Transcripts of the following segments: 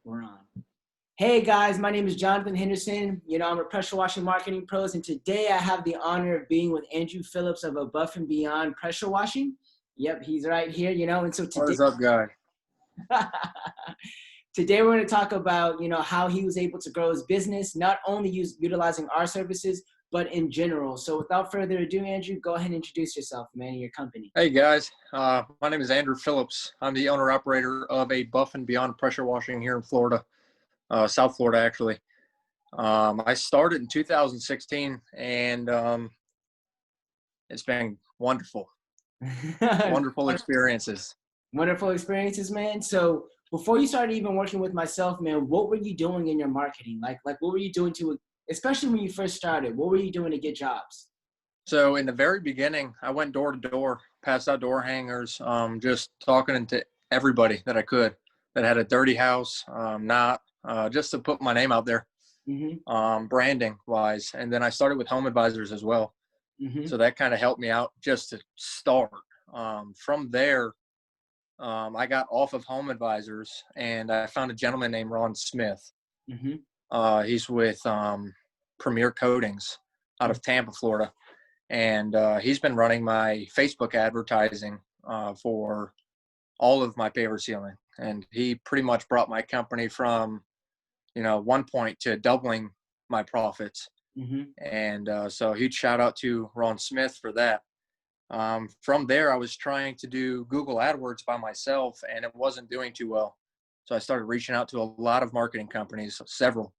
We're on. Hey guys, my name is Jonathan Henderson. I'm a pressure washing marketing pros, and today I have the honor of being with Andrew Phillips of Above and Beyond Pressure Washing. Yep, he's right here, and so What today, is up, guy? today we're going to talk about, how he was able to grow his business, not only utilizing our services, but in general. So without further ado, Andrew, go ahead and introduce yourself, man, and your company. Hey, guys. My name is Andrew Phillips. I'm the owner-operator of Above and Beyond Pressure Washing here in Florida, South Florida, actually. I started in 2016, and it's been wonderful. Wonderful experiences. Wonderful experiences, man. So before you started even working with myself, man, what were you doing in your marketing? Like what were you doing especially when you first started, what were you doing to get jobs? So in the very beginning, I went door to door, passed out door hangers, just talking to everybody that I could that had a dirty house, just to put my name out there, branding wise. And then I started with home advisors as well. So that kind of helped me out just to start. From there, I got off of home advisors and I found a gentleman named Ron Smith. He's with Premier Coatings out of Tampa, Florida. And he's been running my Facebook advertising for all of my paver sealing. And he pretty much brought my company from, 1 point to doubling my profits. And so huge shout out to Ron Smith for that. From there, I was trying to do Google AdWords by myself, and it wasn't doing too well. So I started reaching out to a lot of marketing companies, several.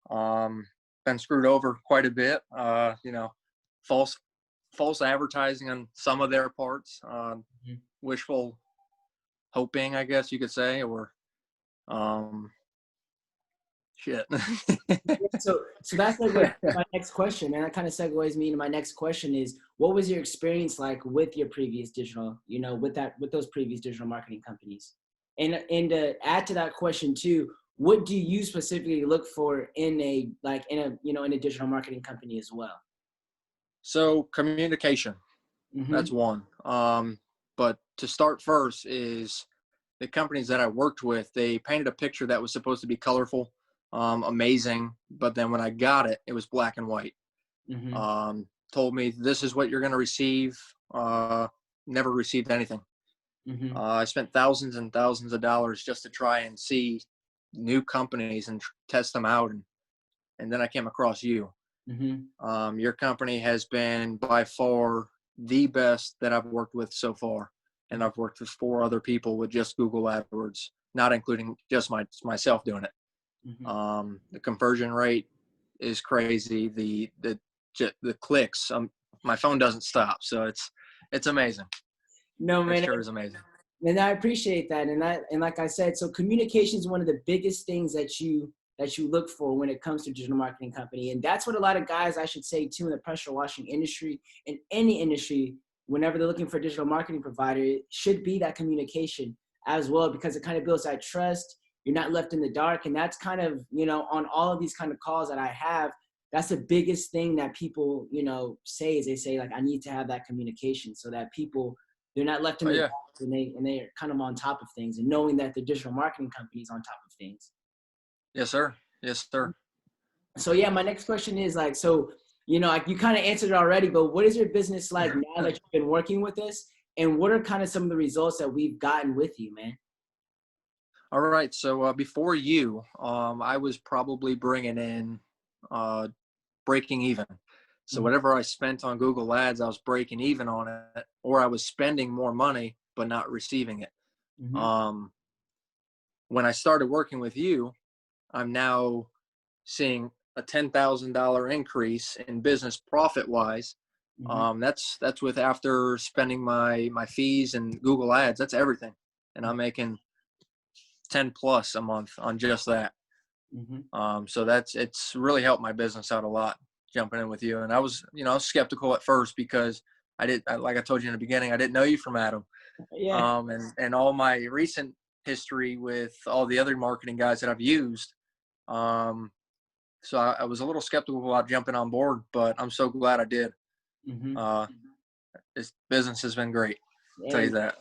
Been screwed over quite a bit, false advertising on some of their parts, wishful hoping, I guess you could say, or shit. So that's like my next question, and that kind of segues me into my next question is, what was your experience like with your previous digital, with those previous digital marketing companies? And to add to that question too, what do you specifically look for in a digital marketing company as well? So communication, that's one. But to start first is the companies that I worked with, they painted a picture that was supposed to be colorful, amazing. But then when I got it, it was black and white. Told me this is what you're going to receive. Never received anything. I spent thousands and thousands of dollars just to try and see new companies and test them out. And then I came across you. Your company has been by far the best that I've worked with so far. And I've worked with 4 other people with just Google AdWords, not including just myself doing it. The conversion rate is crazy. The clicks, my phone doesn't stop. So it's amazing. No, man, it sure is amazing. And I appreciate that. And like I said, so communication is one of the biggest things that you look for when it comes to digital marketing company. And that's what a lot of guys, I should say too, in the pressure washing industry, in any industry, whenever they're looking for a digital marketing provider, it should be that communication as well, because it kind of builds that trust. You're not left in the dark. And that's kind of, on all of these kind of calls that I have, that's the biggest thing that people, say is they say, like, I need to have that communication so that people, they're not left in the dark, and they're kind of on top of things, and knowing that the digital marketing company is on top of things. Yes, sir. Yes, sir. So yeah, my next question is like, so, you kind of answered it already, but what is your business like now that you've been working with us, and what are kind of some of the results that we've gotten with you, man? All right. So before you, I was probably bringing in breaking even. So whatever I spent on Google Ads, I was breaking even on it, or I was spending more money but not receiving it. When I started working with you, I'm now seeing a $10,000 increase in business profit wise. That's with after spending my fees and Google Ads. That's everything, and I'm making 10 plus a month on just that. So it's really helped my business out a lot jumping in with you. And I was skeptical at first because like I told you in the beginning, I didn't know you from Adam. And all my recent history with all the other marketing guys that I've used. So I was a little skeptical about jumping on board, but I'm so glad I did. This business has been great. I'll tell you that.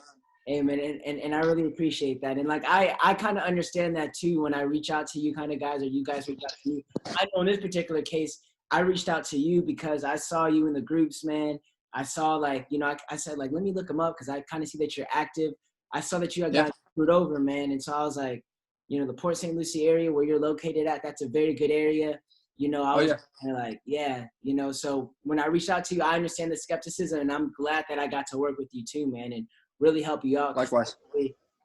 Hey man, and I really appreciate that. And like I kind of understand that too when I reach out to you kind of guys or you guys reach out to me. I know in this particular case, I reached out to you because I saw you in the groups, man. I saw like, I said like, let me look them up because I kind of see that you're active. I saw that you had Yeah. gotten screwed over, man. And so I was like, the Port St. Lucie area where you're located at, that's a very good area. I Oh was yeah. kind of like, yeah, so when I reached out to you, I understand the skepticism and I'm glad that I got to work with you too, man. And really help you out because Likewise.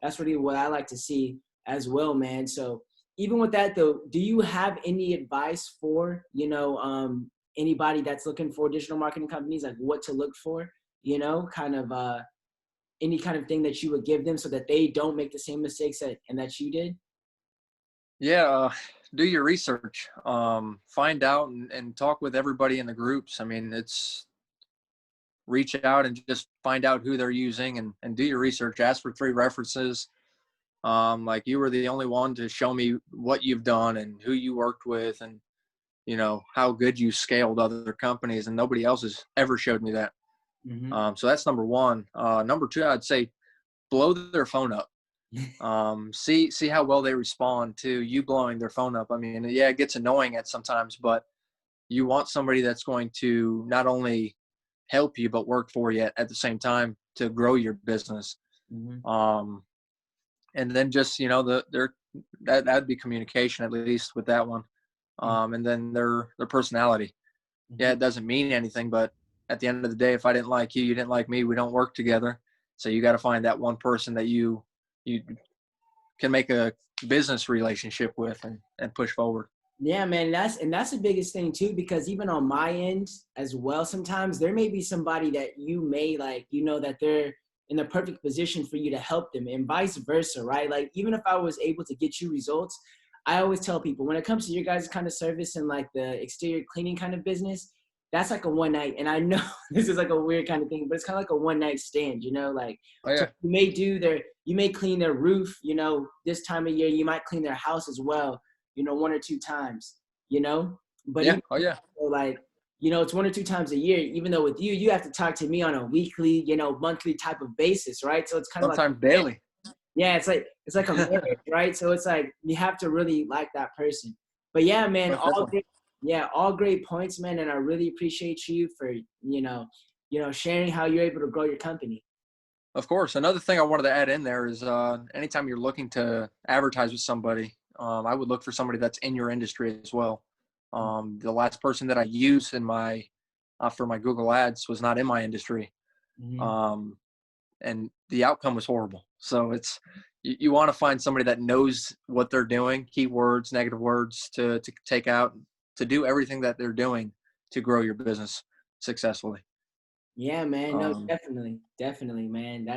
that's really what I like to see as well, man. So even with that though, do you have any advice for, anybody that's looking for digital marketing companies, like what to look for, kind of any kind of thing that you would give them so that they don't make the same mistakes that you did? Yeah. Do your research. Find out and talk with everybody in the groups. I mean, it's reach out and just find out who they're using and do your research. Ask for 3 references. Like you were the only one to show me what you've done and who you worked with and, how good you scaled other companies, and nobody else has ever showed me that. Mm-hmm. So that's number one. Number two, I'd say blow their phone up. See how well they respond to you blowing their phone up. I mean, yeah, it gets annoying at sometimes, but you want somebody that's going to not only help you but work for you at the same time to grow your business. Mm-hmm. And then just that'd be communication, at least with that one. And then their personality. Yeah, Mm-hmm. it doesn't mean anything, but at the end of the day, if I didn't like you, you didn't like me, we don't work together. So you got to find that one person that you can make a business relationship with and push forward. Yeah, man, that's the biggest thing too, because even on my end as well, sometimes there may be somebody that you may like, that they're in the perfect position for you to help them and vice versa, right? Like even if I was able to get you results, I always tell people when it comes to your guys' kind of service and like the exterior cleaning kind of business, that's like a one night. And I know this is like a weird kind of thing, but it's kind of like a one night stand, like Oh so yeah, you may clean their roof, this time of year, you might clean their house as well, 1 or 2 times, but yeah, even oh yeah. so, like, it's 1 or 2 times a year, even though with you have to talk to me on a weekly, monthly type of basis, right? So it's kind of like, Sometimes daily. yeah, it's like a marriage, right? So it's like, you have to really like that person. But yeah, man, Most definitely. all great points, man. And I really appreciate you for, sharing how you're able to grow your company. Of course. Another thing I wanted to add in there is anytime you're looking to advertise with somebody, I would look for somebody that's in your industry as well. The last person that I used in my for my Google Ads was not in my industry, Mm-hmm. um, and the outcome was horrible. So you want to find somebody that knows what they're doing, keywords, negative words to take out, to do everything that they're doing to grow your business successfully. Yeah, man. No, Um, definitely, man.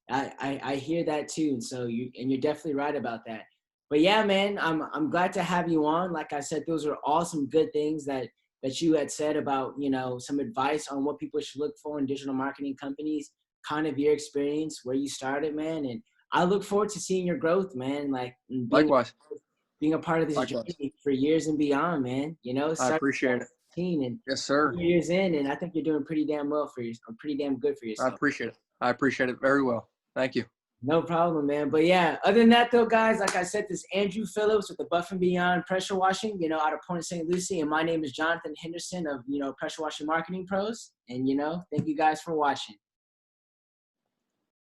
I hear that too. And so you're definitely right about that. But yeah, man, I'm glad to have you on. Like I said, those are all some good things that you had said about, some advice on what people should look for in digital marketing companies, kind of your experience, where you started, man. And I look forward to seeing your growth, man, like and Likewise, being a part of this likewise. journey for years and beyond, man. I Start appreciate it. 16 and Yes, sir. 4 years in, and I think you're doing pretty damn well for yourself, pretty damn good for I yourself. appreciate it. I appreciate it very well. Thank you. No problem, man. But yeah, other than that though, guys, like I said, this is Andrew Phillips with the Buff and Beyond Pressure Washing, out of Port St. Lucie. And my name is Jonathan Henderson of, Pressure Washing Marketing Pros. And, thank you guys for watching.